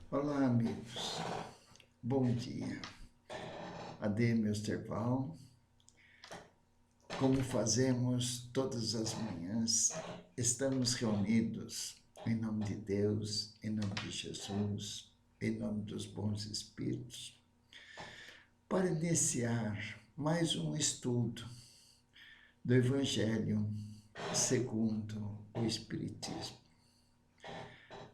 Olá, amigos. Bom dia. Ademir Osterval. Como fazemos todas as manhãs, estamos reunidos em nome de Deus, em nome de Jesus, em nome dos bons espíritos, para iniciar mais um estudo do Evangelho segundo o Espiritismo.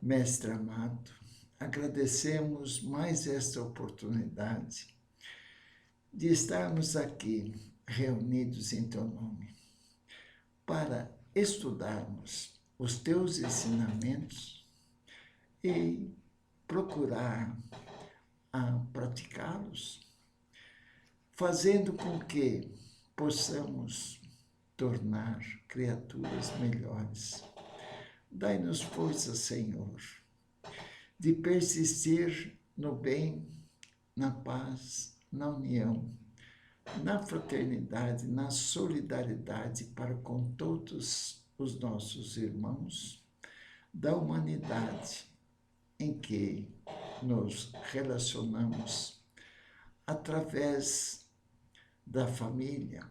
Mestre amado, agradecemos mais esta oportunidade de estarmos aqui reunidos em teu nome para estudarmos os teus ensinamentos e procurar praticá-los, fazendo com que possamos tornar criaturas melhores. Dai-nos força, Senhor, de persistir no bem, na paz, na união, na fraternidade, na solidariedade para com todos os nossos irmãos da humanidade em que nos relacionamos através da família,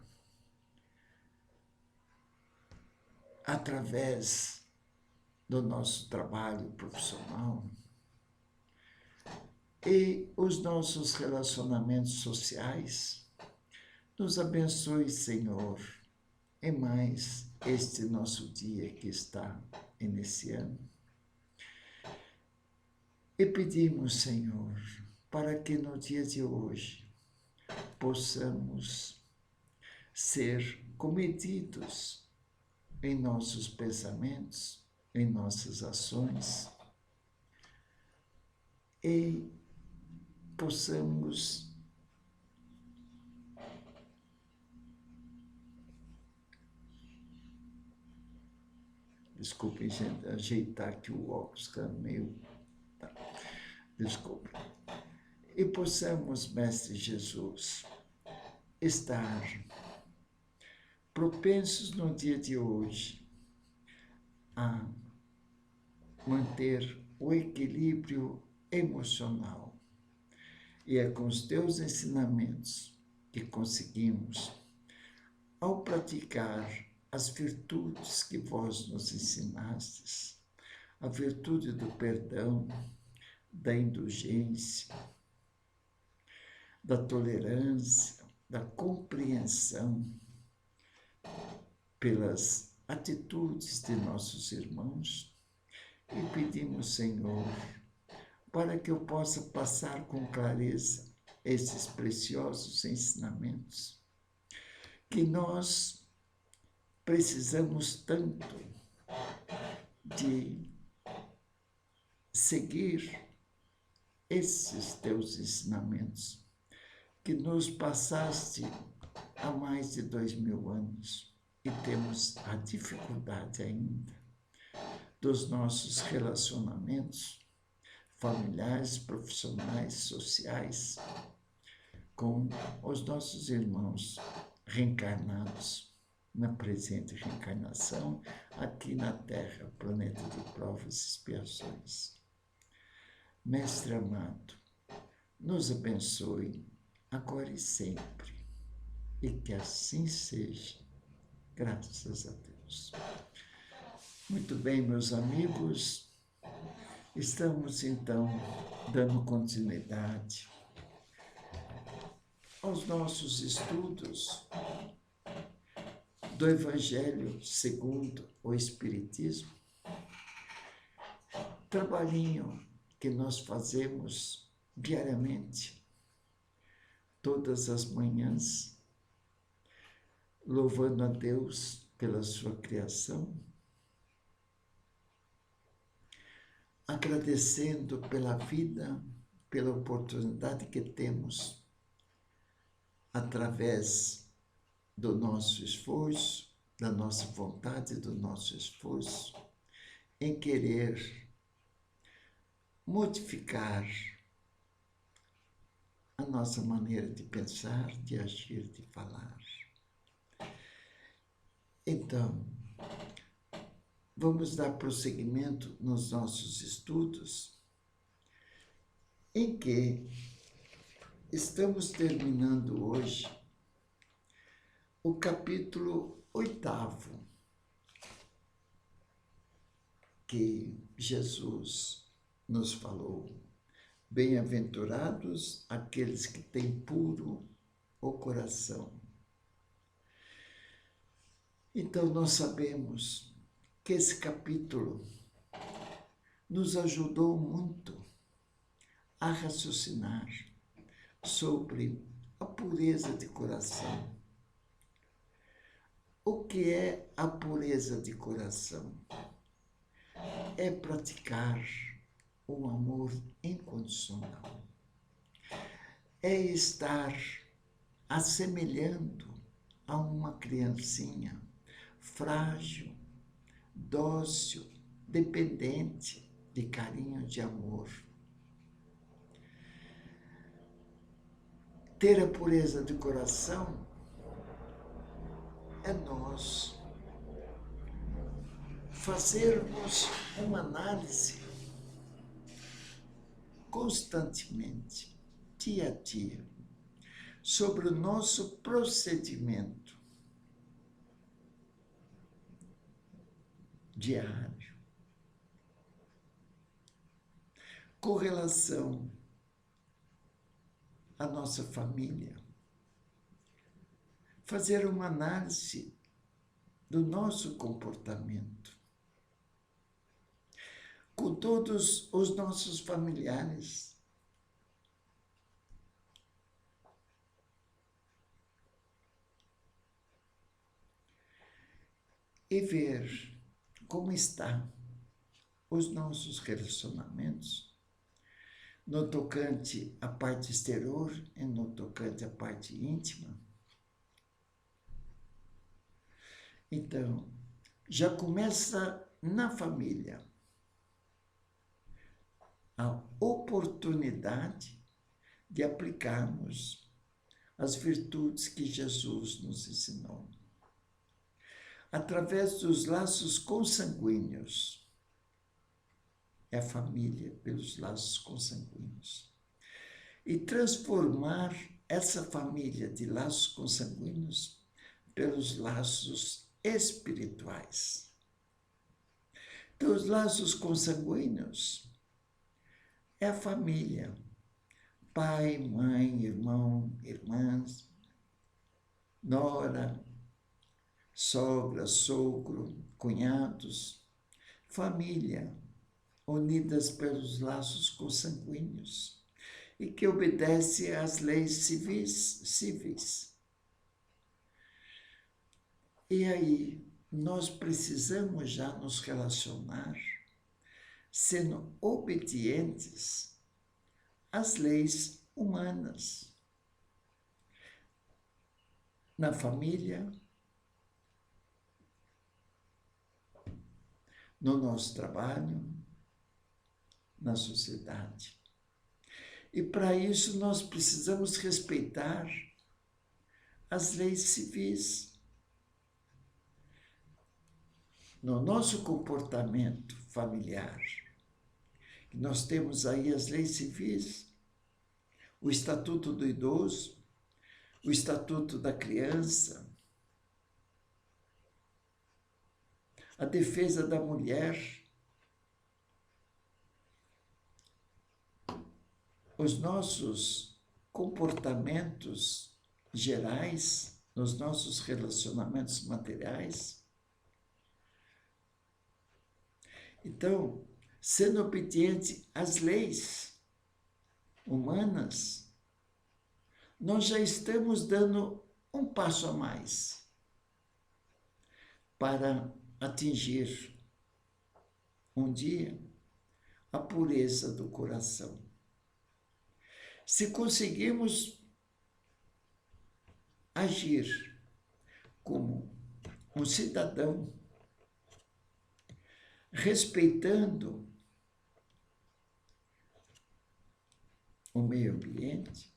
através do nosso trabalho profissional e os nossos relacionamentos sociais. Nos abençoe, Senhor, em mais este nosso dia que está iniciando. E pedimos, Senhor, para que no dia de hoje possamos ser comedidos em nossos pensamentos, em nossas ações, e possamos desculpem, gente, ajeitar aqui o óculos, que é meio... Tá. Desculpe. E possamos, Mestre Jesus, estar propensos no dia de hoje a manter o equilíbrio emocional. E é com os teus ensinamentos que conseguimos, ao praticar as virtudes que vós nos ensinastes, a virtude do perdão, da indulgência, da tolerância, da compreensão pelas atitudes de nossos irmãos, e pedimos, Senhor, para que eu possa passar com clareza esses preciosos ensinamentos que nós precisamos tanto de seguir esses teus ensinamentos que nos passaste há mais de 2000 anos e temos a dificuldade ainda dos nossos relacionamentos familiares, profissionais, sociais com os nossos irmãos reencarnados na presente reencarnação, aqui na Terra, planeta de provas e expiações. Mestre amado, nos abençoe agora e sempre, e que assim seja, graças a Deus. Muito bem, meus amigos, estamos então dando continuidade aos nossos estudos do Evangelho segundo o Espiritismo, trabalhinho que nós fazemos diariamente, todas as manhãs, louvando a Deus pela sua criação, agradecendo pela vida, pela oportunidade que temos através do nosso esforço, da nossa vontade, do nosso esforço, em querer modificar a nossa maneira de pensar, de agir, de falar. Então, vamos dar prosseguimento nos nossos estudos em que estamos terminando hoje o capítulo 8, que Jesus nos falou: bem-aventurados aqueles que têm puro o coração. Então, nós sabemos que esse capítulo nos ajudou muito a raciocinar sobre a pureza de coração. O que é a pureza de coração? É praticar o amor incondicional. É estar assemelhando a uma criancinha frágil, dócil, dependente de carinho, de amor. Ter a pureza de coração é nós fazermos uma análise constantemente, dia a dia, sobre o nosso procedimento diário, com relação à nossa família, fazer uma análise do nosso comportamento com todos os nossos familiares. E ver como está os nossos relacionamentos no tocante à parte exterior e no tocante à parte íntima. Então, já começa na família a oportunidade de aplicarmos as virtudes que Jesus nos ensinou. Através dos laços consanguíneos. É a família pelos laços consanguíneos. E transformar essa família de laços consanguíneos pelos laços espirituais. Então, os laços consanguíneos é a família, pai, mãe, irmão, irmãs, nora, sogra, sogro, cunhados, família, unidas pelos laços consanguíneos e que obedece às leis civis. E aí, nós precisamos já nos relacionar sendo obedientes às leis humanas. Na família, no nosso trabalho, na sociedade. E para isso nós precisamos respeitar as leis civis. No nosso comportamento familiar, nós temos aí as leis civis, o Estatuto do Idoso, o Estatuto da Criança, a defesa da mulher, os nossos comportamentos gerais, nos nossos relacionamentos materiais. Então, sendo obediente às leis humanas, nós já estamos dando um passo a mais para atingir um dia a pureza do coração. Se conseguirmos agir como um cidadão, respeitando o meio ambiente,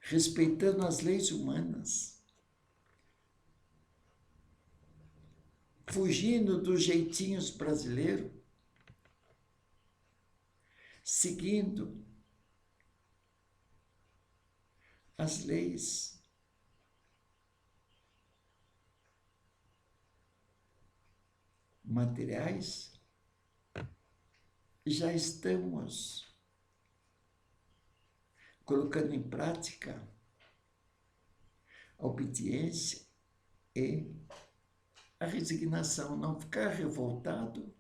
respeitando as leis humanas, fugindo dos jeitinhos brasileiros, seguindo as leis materiais, já estamos colocando em prática a obediência e a resignação, não ficar revoltado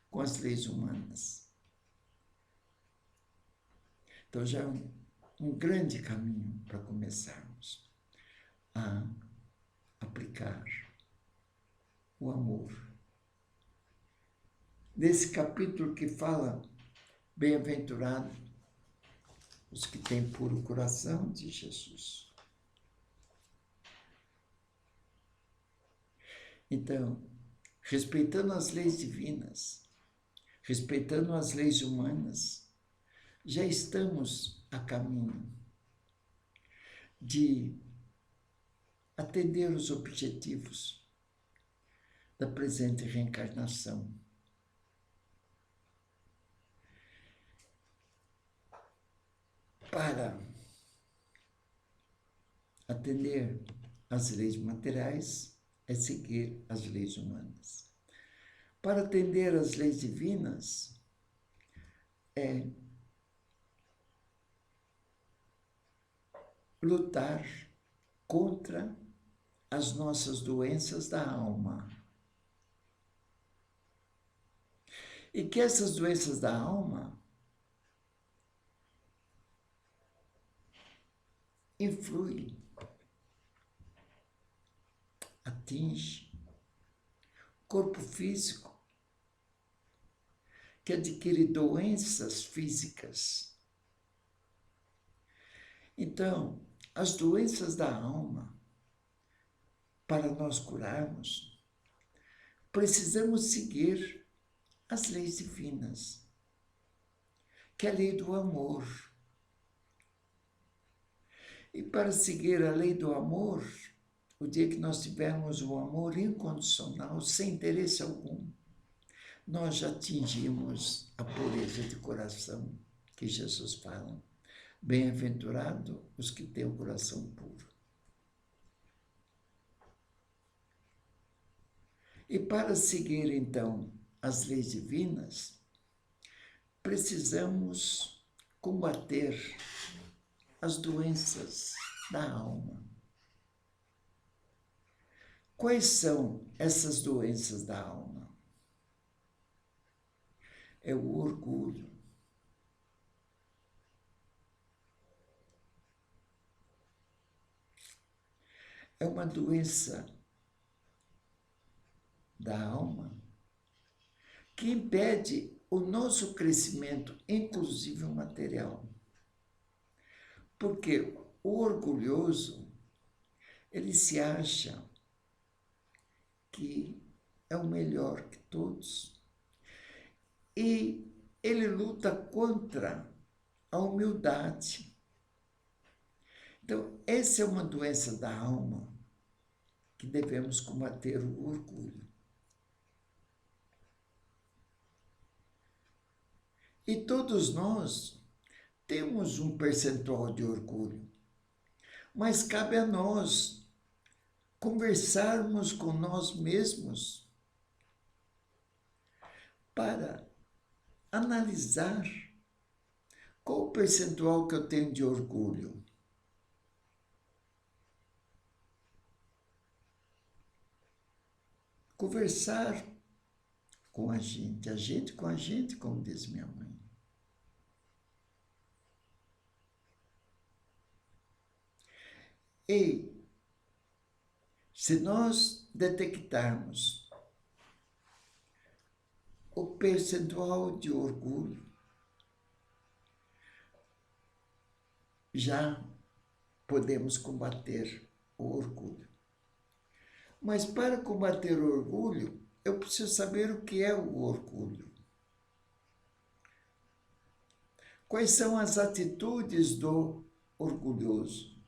com as leis humanas. Então já é um grande caminho para começarmos a aplicar o amor. Nesse capítulo que fala, bem-aventurado os que têm puro coração de Jesus. Então, respeitando as leis divinas, respeitando as leis humanas, já estamos a caminho de atender os objetivos da presente reencarnação. Para atender às leis materiais, é seguir as leis humanas. Para atender às leis divinas, é lutar contra as nossas doenças da alma. E que essas doenças da alma influem, atinge o corpo físico, que adquire doenças físicas. Então, as doenças da alma, para nós curarmos, precisamos seguir as leis divinas, que é a lei do amor. E para seguir a lei do amor, o dia que nós tivermos o amor incondicional, sem interesse algum, nós já atingimos a pureza de coração que Jesus fala. Bem-aventurado os que têm o coração puro. E para seguir, então, as leis divinas, precisamos combater as doenças da alma. Quais são essas doenças da alma? É o orgulho. É uma doença da alma que impede o nosso crescimento, inclusive o material. Porque o orgulhoso, ele se acha que é o melhor que todos. E ele luta contra a humildade. Então, essa é uma doença da alma que devemos combater, o orgulho. E todos nós temos um percentual de orgulho, mas cabe a nós conversarmos com nós mesmos para analisar qual o percentual que eu tenho de orgulho. Conversar com a gente com a gente, como diz minha mãe. E se nós detectarmos o percentual de orgulho, já podemos combater o orgulho. Mas para combater o orgulho, eu preciso saber o que é o orgulho. Quais são as atitudes do orgulhoso?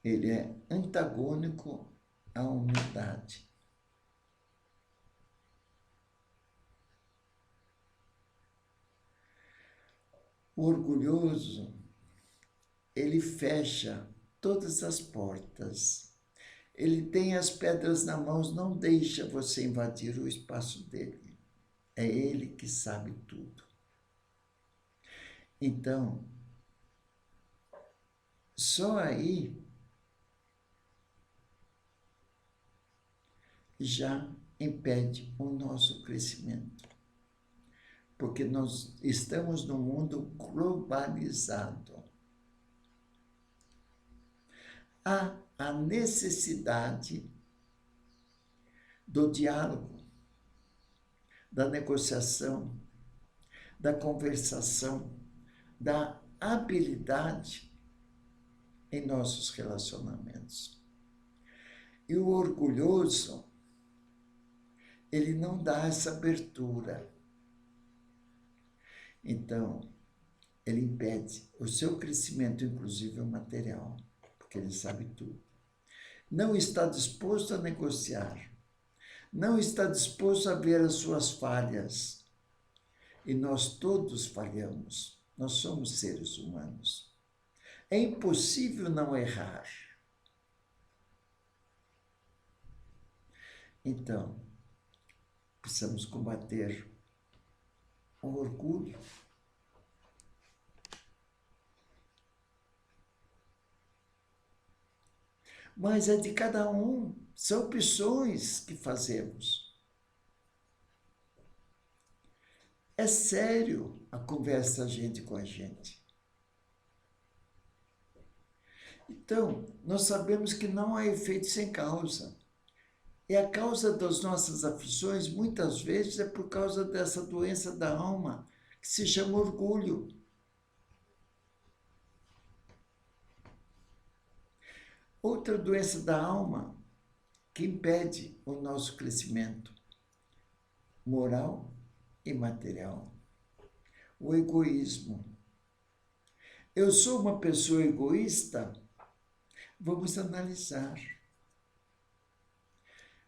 Ele é antagônico à humildade. O orgulhoso, ele fecha todas as portas. Ele tem as pedras na mão, não deixa você invadir o espaço dele. É ele que sabe tudo. Então, só aí já impede o nosso crescimento. Porque nós estamos num mundo globalizado. Há a necessidade do diálogo, da negociação, da conversação, da habilidade em nossos relacionamentos. E o orgulhoso, ele não dá essa abertura. Então, ele impede o seu crescimento, inclusive o material, porque ele sabe tudo. Não está disposto a negociar, não está disposto a ver as suas falhas. E nós todos falhamos, nós somos seres humanos. É impossível não errar. Então, precisamos combater o orgulho. Mas é de cada um, são opções que fazemos. É sério a conversa da gente com a gente. Então, nós sabemos que não há efeito sem causa. E a causa das nossas aflições, muitas vezes, é por causa dessa doença da alma, que se chama orgulho. Outra doença da alma que impede o nosso crescimento moral e material. O egoísmo. Eu sou uma pessoa egoísta? Vamos analisar.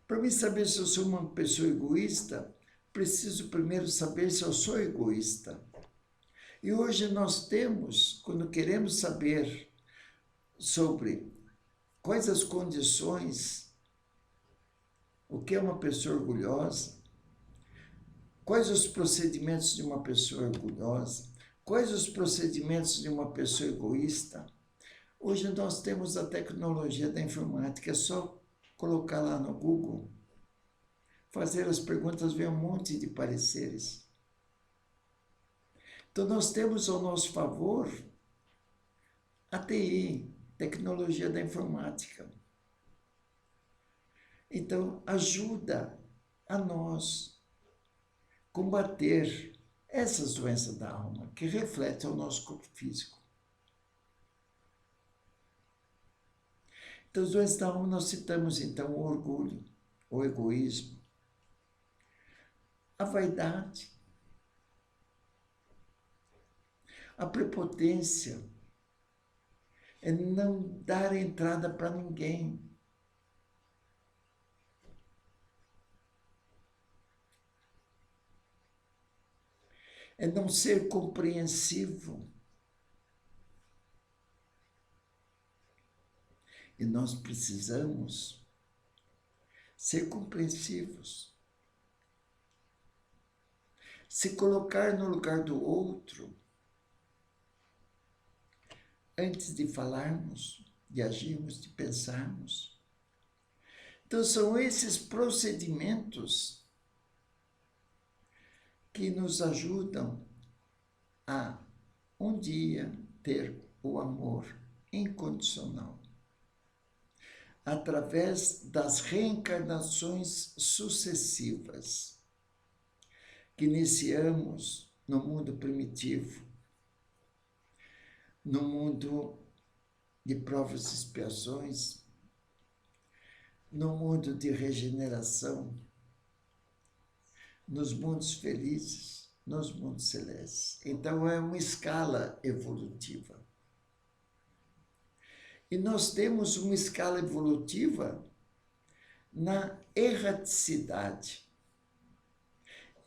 Para mim saber se eu sou uma pessoa egoísta, preciso primeiro saber se eu sou egoísta. E hoje nós temos, quando queremos saber sobre quais as condições, o que é uma pessoa orgulhosa, quais os procedimentos de uma pessoa orgulhosa, quais os procedimentos de uma pessoa egoísta. Hoje nós temos a tecnologia da informática, é só colocar lá no Google, fazer as perguntas, ver um monte de pareceres. Então nós temos ao nosso favor a TI, tecnologia da informática. Então ajuda a nós combater essas doenças da alma que refletem o nosso corpo físico. Então, as doenças da alma nós citamos então o orgulho, o egoísmo, a vaidade, a prepotência, é não dar entrada para ninguém. É não ser compreensivo. E nós precisamos ser compreensivos. Se colocar no lugar do outro, antes de falarmos, de agirmos, de pensarmos. Então, são esses procedimentos que nos ajudam a, um dia, ter o amor incondicional. Através das reencarnações sucessivas que iniciamos no mundo primitivo, no mundo de provas e expiações, no mundo de regeneração, nos mundos felizes, nos mundos celestes. Então, é uma escala evolutiva. E nós temos uma escala evolutiva na erraticidade.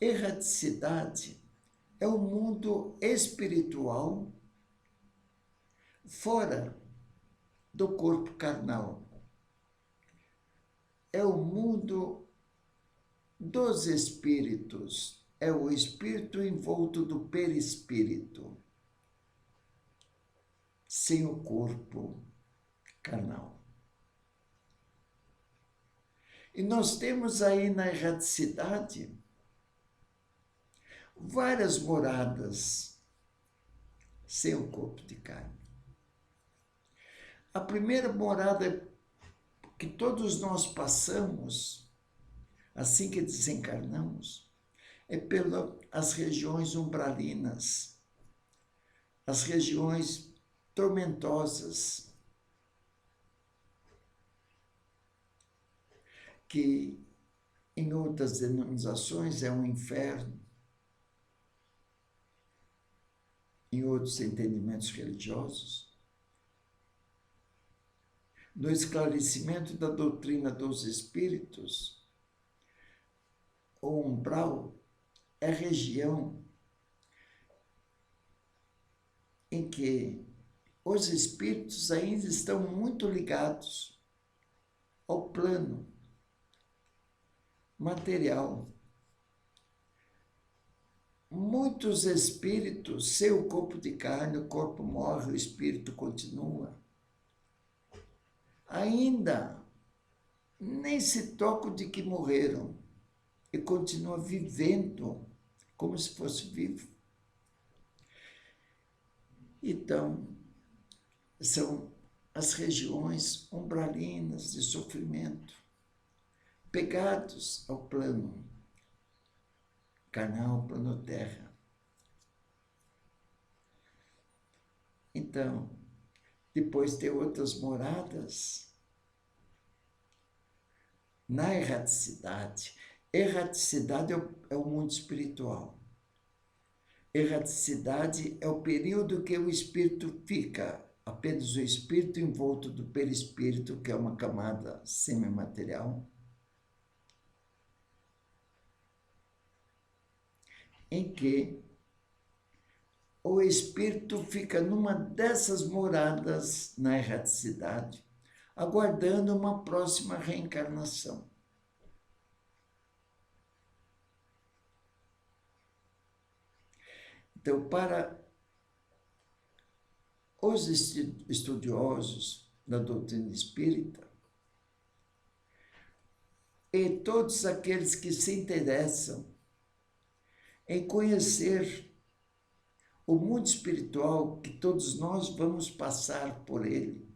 Erraticidade é o mundo espiritual fora do corpo carnal. É o mundo dos espíritos, é o espírito envolto do perispírito, sem o corpo carnal. E nós temos aí na erraticidade várias moradas sem o corpo de carne. A primeira morada que todos nós passamos, assim que desencarnamos, é pelas regiões umbralinas, as regiões tormentosas, que em outras denominações é um inferno, em outros entendimentos religiosos. No esclarecimento da doutrina dos espíritos, o umbral é a região em que os espíritos ainda estão muito ligados ao plano material. Muitos espíritos, sem o corpo de carne, o corpo morre, o espírito continua. Ainda nem se tocam de que morreram e continua vivendo como se fosse vivo. Então, são as regiões umbralinas de sofrimento, pegados ao plano carnal, plano terra. Então, depois tem outras moradas na erraticidade. Erraticidade é o mundo espiritual. Erraticidade é o período que o espírito fica, apenas o espírito envolto do perispírito, que é uma camada semimaterial, em que o espírito fica numa dessas moradas na erraticidade, aguardando uma próxima reencarnação. Então, para os estudiosos da doutrina espírita e todos aqueles que se interessam em conhecer o mundo espiritual, que todos nós vamos passar por ele.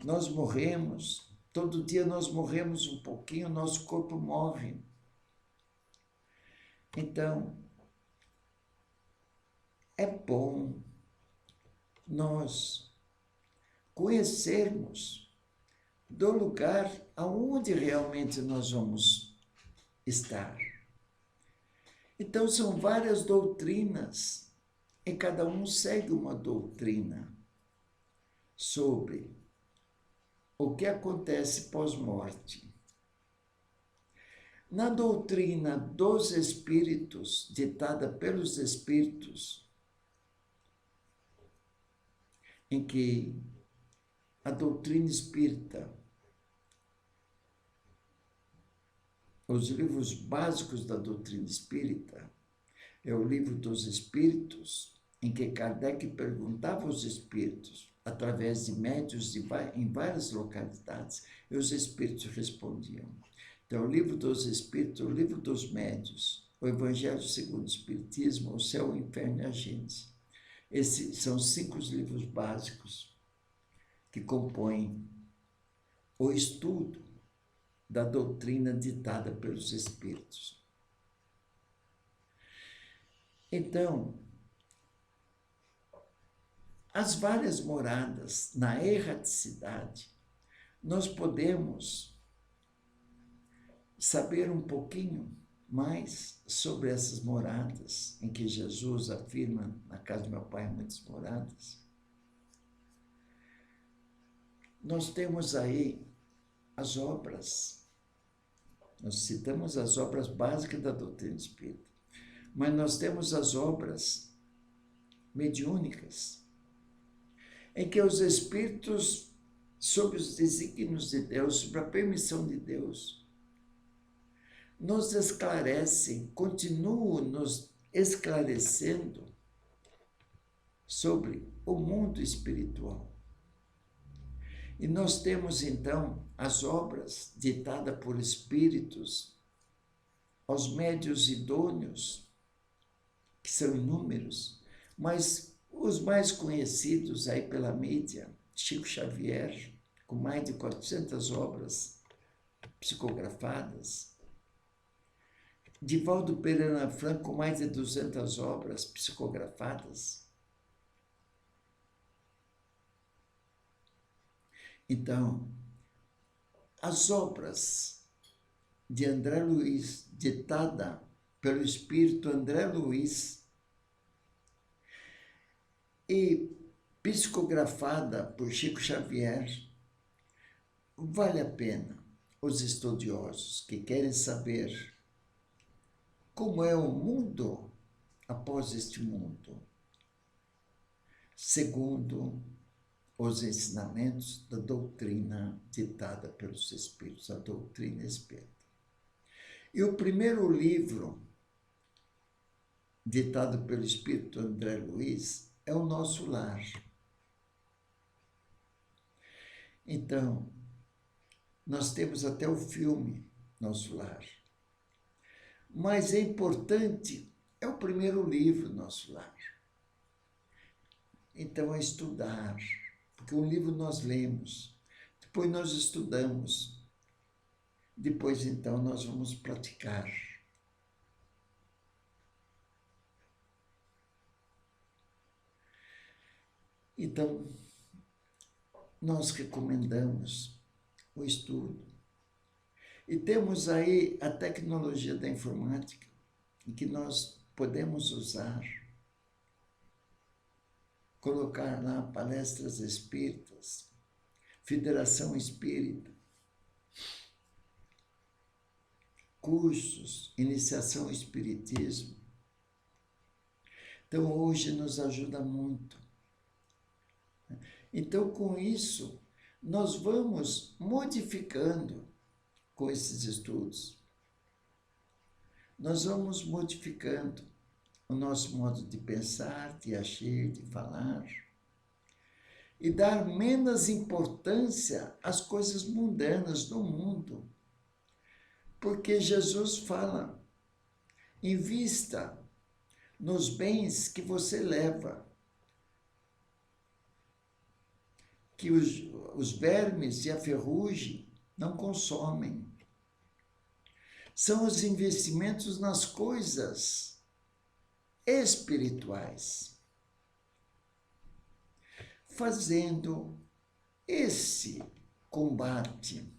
Nós morremos, todo dia nós morremos um pouquinho, nosso corpo morre. Então, é bom nós conhecermos do lugar aonde realmente nós vamos estar. Então, são várias doutrinas, e cada um segue uma doutrina sobre o que acontece pós-morte. Na doutrina dos espíritos, ditada pelos espíritos, em que a doutrina espírita, os livros básicos da doutrina espírita, é o livro dos espíritos, em que Kardec perguntava aos espíritos, através de médiuns em várias localidades, e os espíritos respondiam. Então, o livro dos espíritos, o livro dos médiuns, o Evangelho segundo o Espiritismo, o Céu, o Inferno e a Gênese. Esses são 5 livros básicos que compõem o estudo da doutrina ditada pelos espíritos. Então, as várias moradas na erraticidade, nós podemos saber um pouquinho mais sobre essas moradas, em que Jesus afirma, na casa do meu pai, muitas moradas. Nós temos aí as obras, nós citamos as obras básicas da doutrina espírita. Mas nós temos as obras mediúnicas, em que os espíritos, sob os desígnios de Deus, sob a permissão de Deus, nos esclarecem, continuam nos esclarecendo sobre o mundo espiritual. E nós temos, então, as obras ditadas por espíritos, aos médiuns idôneos, que são inúmeros, mas os mais conhecidos aí pela mídia, Chico Xavier, com mais de 400 obras psicografadas, Divaldo Pereira Franco, com mais de 200 obras psicografadas. Então, as obras de André Luiz, ditada pelo espírito André Luiz e psicografada por Chico Xavier, vale a pena os estudiosos que querem saber como é o mundo após este mundo, segundo os ensinamentos da doutrina ditada pelos espíritos, a doutrina espírita. E o primeiro livro ditado pelo espírito André Luiz é O Nosso Lar. Então, nós temos até o filme Nosso Lar. Mas é importante, é o primeiro livro Nosso Lar. Então, é estudar, porque um livro nós lemos, depois nós estudamos, depois, então, nós vamos praticar. Então, nós recomendamos o estudo. E temos aí a tecnologia da informática, em que nós podemos usar, colocar lá palestras espíritas, Federação Espírita, cursos, iniciação ao espiritismo. Então, hoje nos ajuda muito. Então, com isso, nós vamos modificando com esses estudos. Nós vamos modificando o nosso modo de pensar, de agir, de falar, e dar menos importância às coisas mundanas do mundo. Porque Jesus fala, invista nos bens que você leva, que os vermes e a ferrugem não consomem. São os investimentos nas coisas espirituais. Fazendo esse combate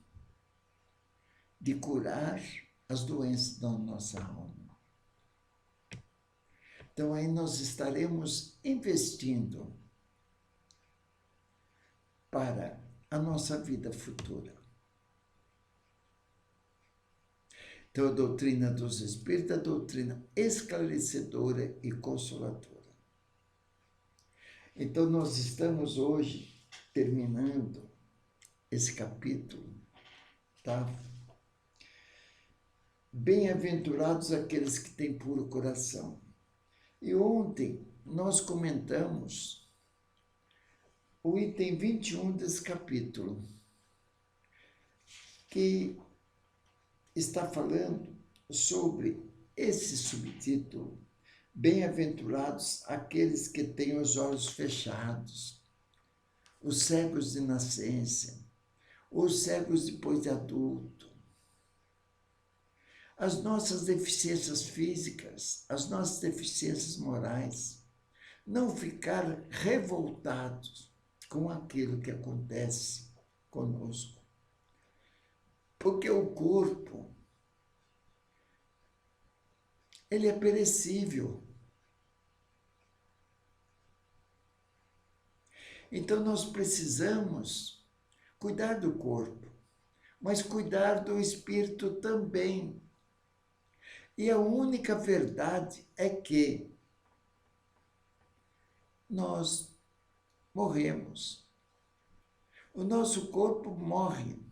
de curar as doenças da nossa alma. Então, aí nós estaremos investindo para a nossa vida futura. Então, a doutrina dos espíritos é a doutrina esclarecedora e consoladora. Então, nós estamos hoje terminando esse capítulo, tá? Bem-aventurados aqueles que têm puro coração. E ontem nós comentamos o item 21 desse capítulo, que está falando sobre esse subtítulo, bem-aventurados aqueles que têm os olhos fechados, os cegos de nascença, os cegos depois de adulto, as nossas deficiências físicas, as nossas deficiências morais, não ficar revoltados com aquilo que acontece conosco. Porque o corpo, ele é perecível. Então, nós precisamos cuidar do corpo, mas cuidar do espírito também. E a única verdade é que nós morremos. O nosso corpo morre.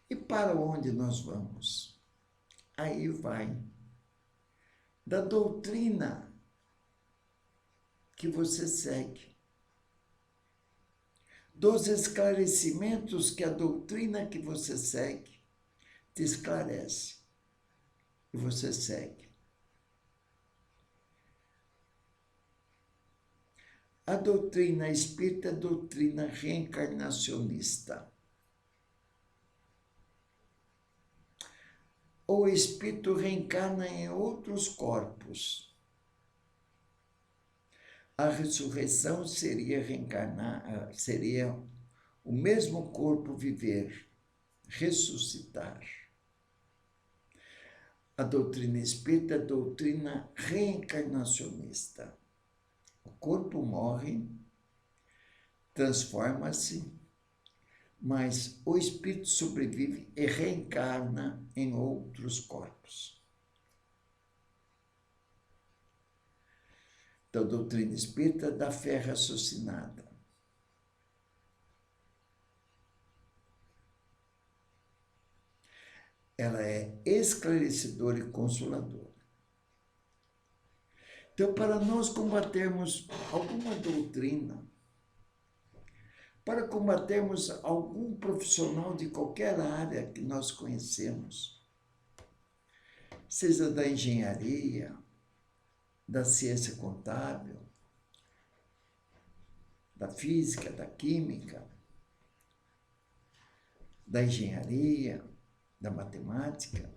E para onde nós vamos? Aí vai da doutrina que você segue, dos esclarecimentos que a doutrina que você segue te esclarece e você segue. A doutrina espírita é a doutrina reencarnacionista. O espírito reencarna em outros corpos. A ressurreição seria reencarnar, seria o mesmo corpo viver, ressuscitar. A doutrina espírita é a doutrina reencarnacionista. O corpo morre, transforma-se, mas o espírito sobrevive e reencarna em outros corpos. Então, a doutrina espírita da fé raciocinada. Ela é esclarecedora e consoladora. Então, para nós combatermos alguma doutrina, para combatermos algum profissional de qualquer área que nós conhecemos, seja da engenharia, da ciência contábil, da física, da química, da engenharia, da matemática,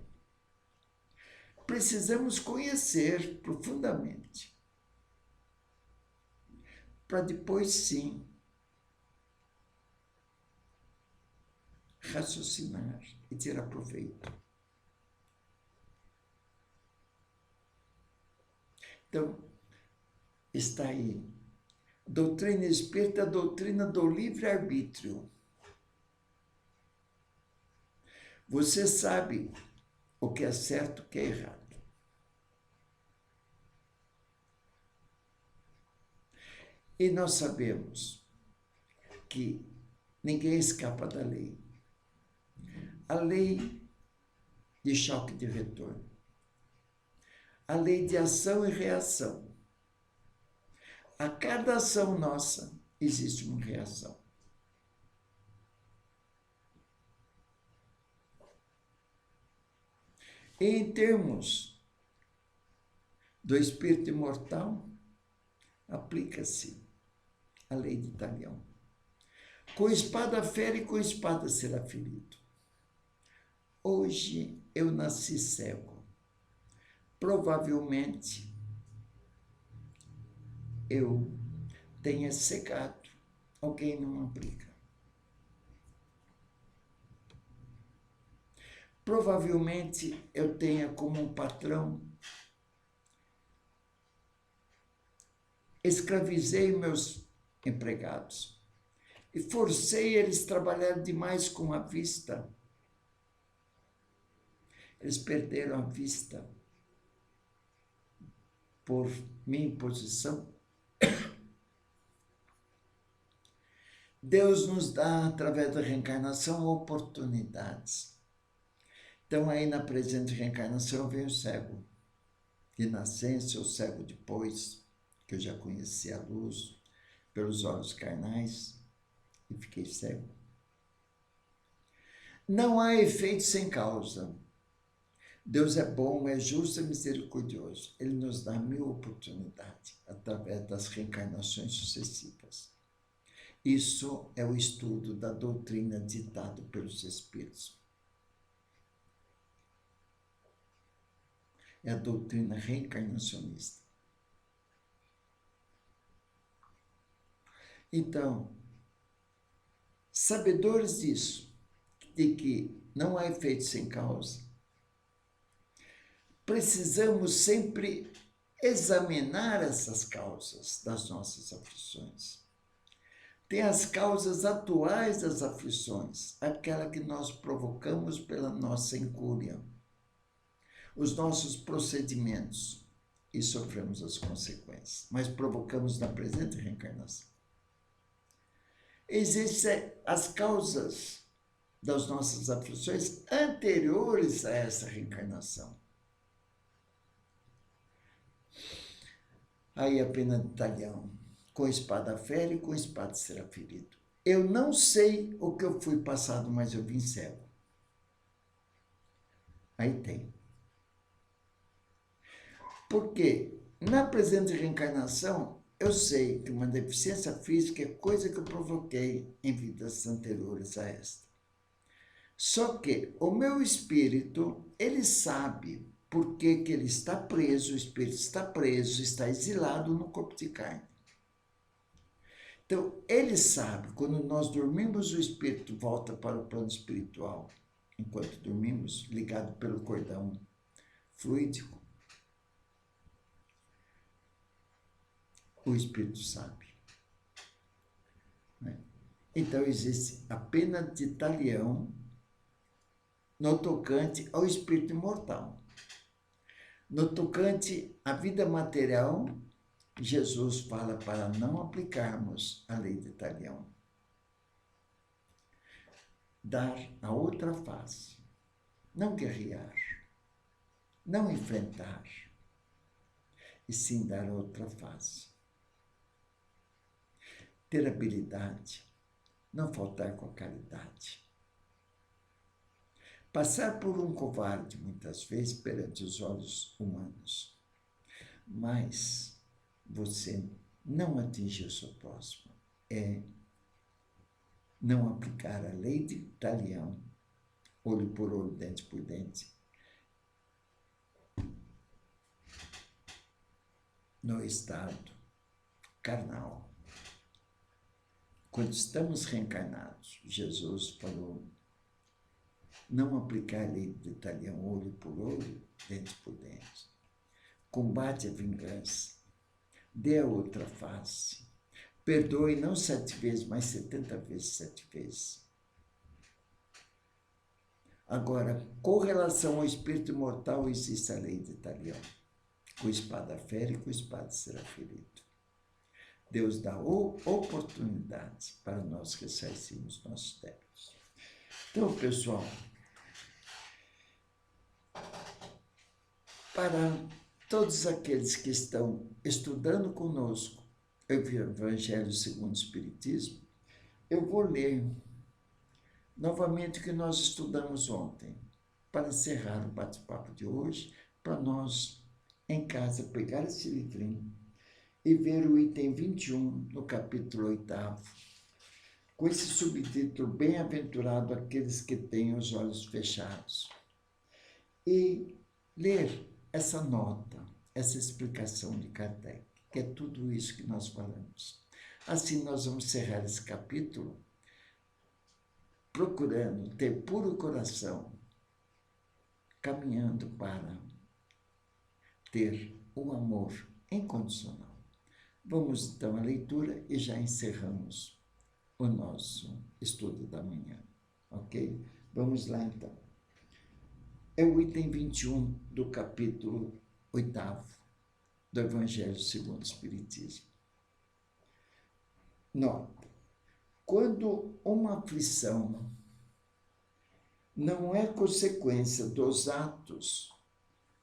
precisamos conhecer profundamente, para depois sim raciocinar e tirar proveito. Então, está aí. Doutrina espírita, a doutrina do livre-arbítrio. Você sabe o que é certo e o que é errado. E nós sabemos que ninguém escapa da lei. A lei de choque de retorno. A lei de ação e reação. A cada ação nossa existe uma reação. E em termos do espírito imortal, aplica-se a lei de Talião. Com espada fere e com espada será ferido. Hoje eu nasci cego. Provavelmente eu tenha cegado. Alguém não aplica. Provavelmente eu tenha como um patrão, escravizei meus empregados e forcei eles a trabalhar demais com a vista. Eles perderam a vista por minha imposição. Deus nos dá, através da reencarnação, oportunidades. Então, aí na presente reencarnação, eu venho cego. De nascença, ou cego depois, que eu já conheci a luz pelos olhos carnais e fiquei cego. Não há efeito sem causa. Deus é bom, é justo e misericordioso. Ele nos dá 1000 oportunidades através das reencarnações sucessivas. Isso é o estudo da doutrina ditado pelos Espíritos. É a doutrina reencarnacionista. Então, sabedores disso, de que não há efeito sem causa, precisamos sempre examinar essas causas das nossas aflições. tem as causas atuais das aflições, aquela que nós provocamos pela nossa incúria, os nossos procedimentos, e sofremos as consequências, mas provocamos na presente reencarnação. Existem as causas das nossas aflições anteriores a essa reencarnação. Aí a pena de talhão, com espada fere e com espada será ferido. Eu não sei o que eu fui passado, mas eu vim cego. Aí tem. Porque na presente reencarnação, eu sei que uma deficiência física é coisa que eu provoquei em vidas anteriores a esta. Só que o meu espírito, ele sabe por que ele está preso, o espírito está preso, está exilado no corpo de carne. Então, ele sabe, quando nós dormimos, o espírito volta para o plano espiritual, enquanto dormimos, ligado pelo cordão fluídico. O espírito sabe. Então, existe a pena de talião no tocante ao espírito imortal. No tocante à vida material, Jesus fala para não aplicarmos a lei de talião. Dar a outra face. Não guerrear. Não enfrentar. E sim dar a outra face. Ter habilidade. Não faltar com a caridade. Passar por um covarde, muitas vezes, perante os olhos humanos. Mas você não atingir o seu próximo. É não aplicar a lei de talião, olho por olho, dente por dente, no estado carnal. Quando estamos reencarnados, Jesus falou, não aplicar a lei de talião, olho por olho, dente por dente. Combate a vingança, dê a outra face, perdoe não 7 vezes, mas 70 vezes 7 vezes. Agora, com relação ao espírito imortal, existe a lei de talião. Com espada fere e com espada será ferido. Deus dá oportunidades para nós ressarcirmos nossos débitos. Então, pessoal, para todos aqueles que estão estudando conosco o Evangelho segundo o Espiritismo, eu vou ler novamente o que nós estudamos ontem, para encerrar o bate-papo de hoje, para nós, em casa, pegar esse livrinho e ver o item 21 no capítulo 8º, com esse subtítulo, Bem-aventurado aqueles que têm os olhos fechados, e ler essa nota, essa explicação de Kardec, que é tudo isso que nós falamos. Assim, nós vamos encerrar esse capítulo procurando ter puro coração, caminhando para ter o amor incondicional. Vamos então à leitura e já encerramos o nosso estudo da manhã, ok? Vamos lá então. É o item 21 do capítulo 8º do Evangelho segundo o Espiritismo. Nota: quando uma aflição não é consequência dos atos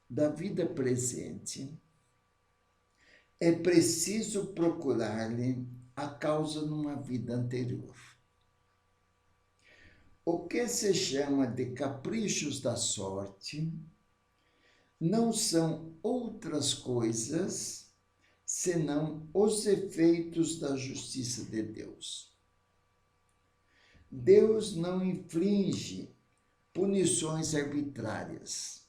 da vida presente, é preciso procurar-lhe a causa numa vida anterior. O que se chama de caprichos da sorte não são outras coisas senão os efeitos da justiça de Deus. Deus não inflige punições arbitrárias.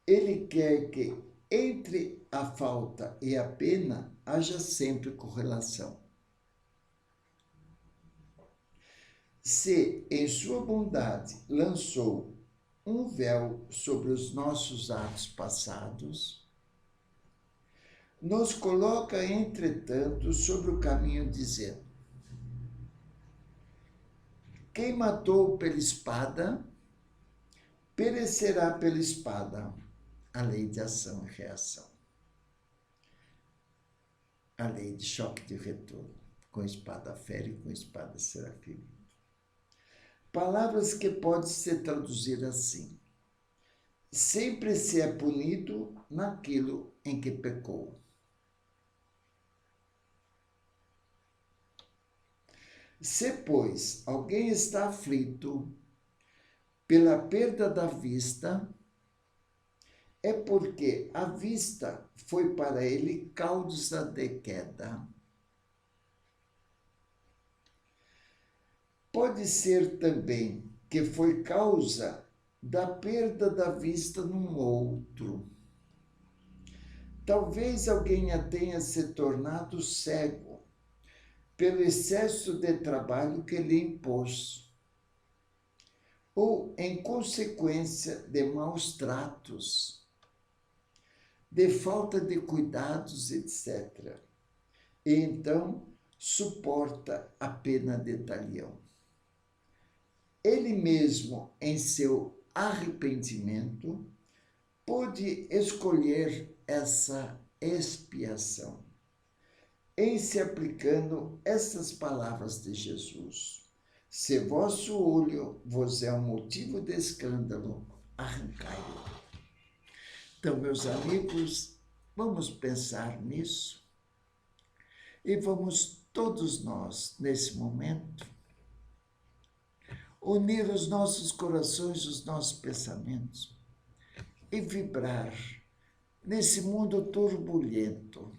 Ele quer que entre a falta e a pena haja sempre correlação. Se, em sua bondade, lançou um véu sobre os nossos atos passados, nos coloca, entretanto, sobre o caminho dizendo: Quem matou pela espada, perecerá pela espada. A lei de ação e reação. A lei de choque de retorno. Com espada fere, com espada será ferido. Palavras que podem ser traduzidas assim. Sempre se é punido naquilo em que pecou. Se, pois, alguém está aflito pela perda da vista, é porque a vista foi para ele causa de queda. Pode ser também que foi causa da perda da vista num outro. Talvez alguém tenha se tornado cego pelo excesso de trabalho que lhe impôs, ou em consequência de maus tratos, de falta de cuidados, etc. E então suporta a pena de talião. Ele mesmo, em seu arrependimento, pôde escolher essa expiação, em se aplicando essas palavras de Jesus. Se vosso olho vos é um motivo de escândalo, arrancai-o. Então, meus amigos, vamos pensar nisso e vamos todos nós, nesse momento, unir os nossos corações, os nossos pensamentos e vibrar nesse mundo turbulento.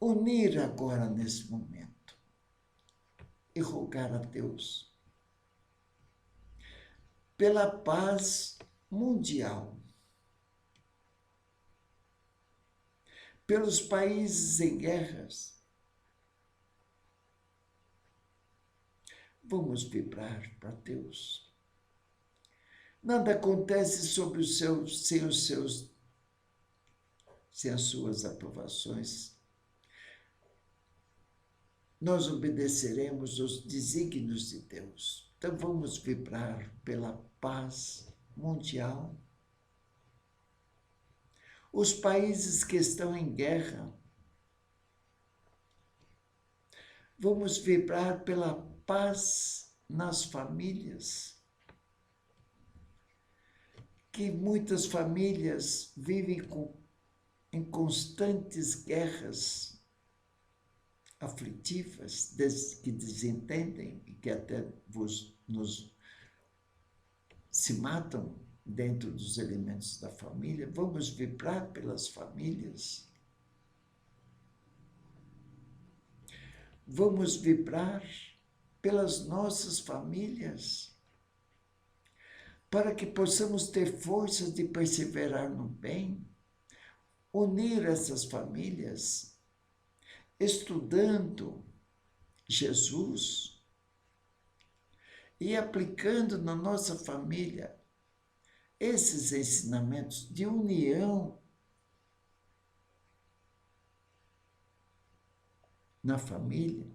Unir agora nesse momento e rogar a Deus pela paz mundial, pelos países em guerras. Vamos vibrar para Deus. Nada acontece sobre os seus, sem as suas aprovações. Nós obedeceremos os desígnios de Deus. Então vamos vibrar pela paz mundial. Os países que estão em guerra, vamos vibrar pela paz nas famílias, que muitas famílias vivem em constantes guerras aflitivas, que desentendem e que até se matam dentro dos elementos da família. Vamos vibrar pelas famílias. Vamos vibrar pelas nossas famílias, para que possamos ter forças de perseverar no bem, unir essas famílias, estudando Jesus e aplicando na nossa família esses ensinamentos de união na família,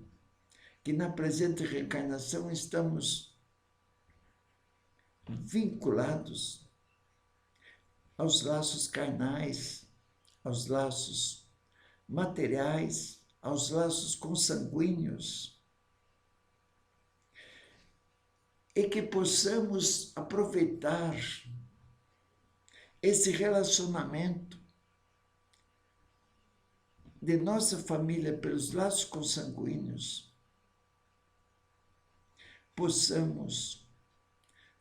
que na presente reencarnação estamos vinculados aos laços carnais, aos laços materiais, aos laços consanguíneos, e que possamos aproveitar esse relacionamento de nossa família pelos laços consanguíneos, possamos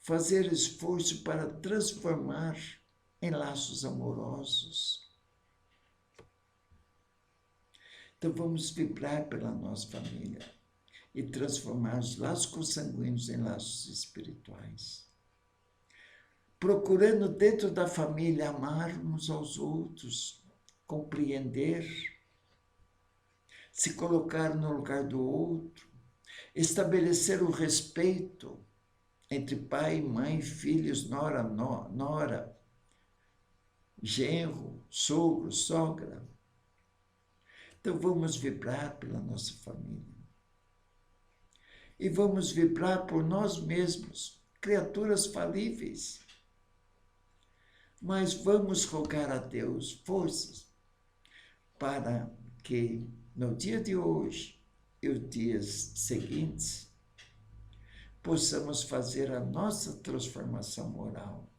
fazer esforço para transformar em laços amorosos. Então vamos vibrar pela nossa família e transformar os laços consanguíneos em laços espirituais. Procurando dentro da família amar uns aos outros, compreender, se colocar no lugar do outro, estabelecer o respeito entre pai, mãe, filhos, nora, genro, sogro, sogra. Então vamos vibrar pela nossa família. e vamos vibrar por nós mesmos, criaturas falíveis. Mas vamos rogar a Deus forças para que no dia de hoje e os dias seguintes possamos fazer a nossa transformação moral,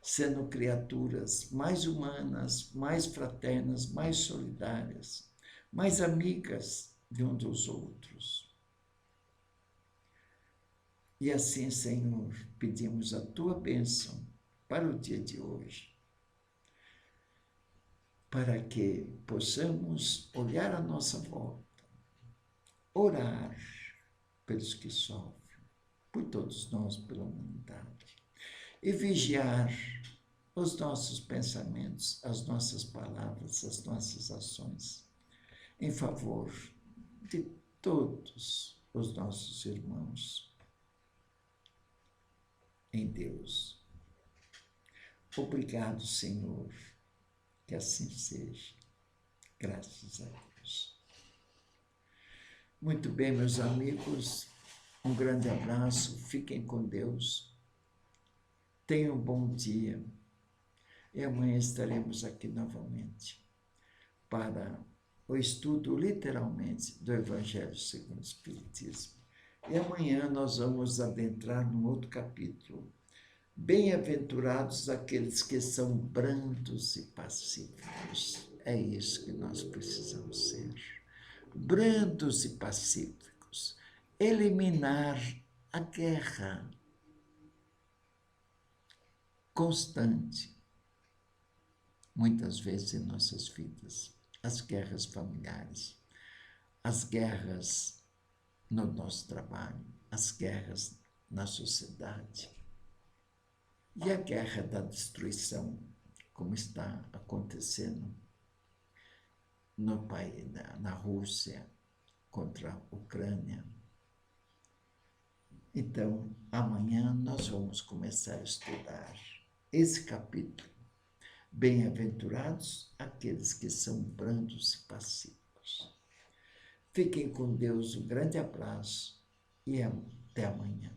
sendo criaturas mais humanas, mais fraternas, mais solidárias, mais amigas de um dos outros. E assim, Senhor, pedimos a tua bênção para o dia de hoje, para que possamos olhar à nossa volta, orar pelos que sofrem, por todos nós, pela humanidade, e vigiar os nossos pensamentos, as nossas palavras, as nossas ações, em favor de todos os nossos irmãos em Deus. Obrigado, Senhor, que assim seja. Graças a Deus. Muito bem, meus amigos, um grande abraço, fiquem com Deus, tenham um bom dia e amanhã estaremos aqui novamente para o estudo, literalmente, do Evangelho segundo o Espiritismo. E amanhã nós vamos adentrar num outro capítulo. Bem-aventurados aqueles que são brandos e pacíficos. É isso que nós precisamos ser. Brandos e pacíficos. Eliminar a guerra constante, muitas vezes em nossas vidas. As guerras familiares, as guerras no nosso trabalho, as guerras na sociedade. E a guerra da destruição, como está acontecendo no país, na Rússia contra a Ucrânia. Então, amanhã nós vamos começar a estudar esse capítulo. Bem-aventurados aqueles que são brandos e pacíficos. Fiquem com Deus, um grande abraço e até amanhã.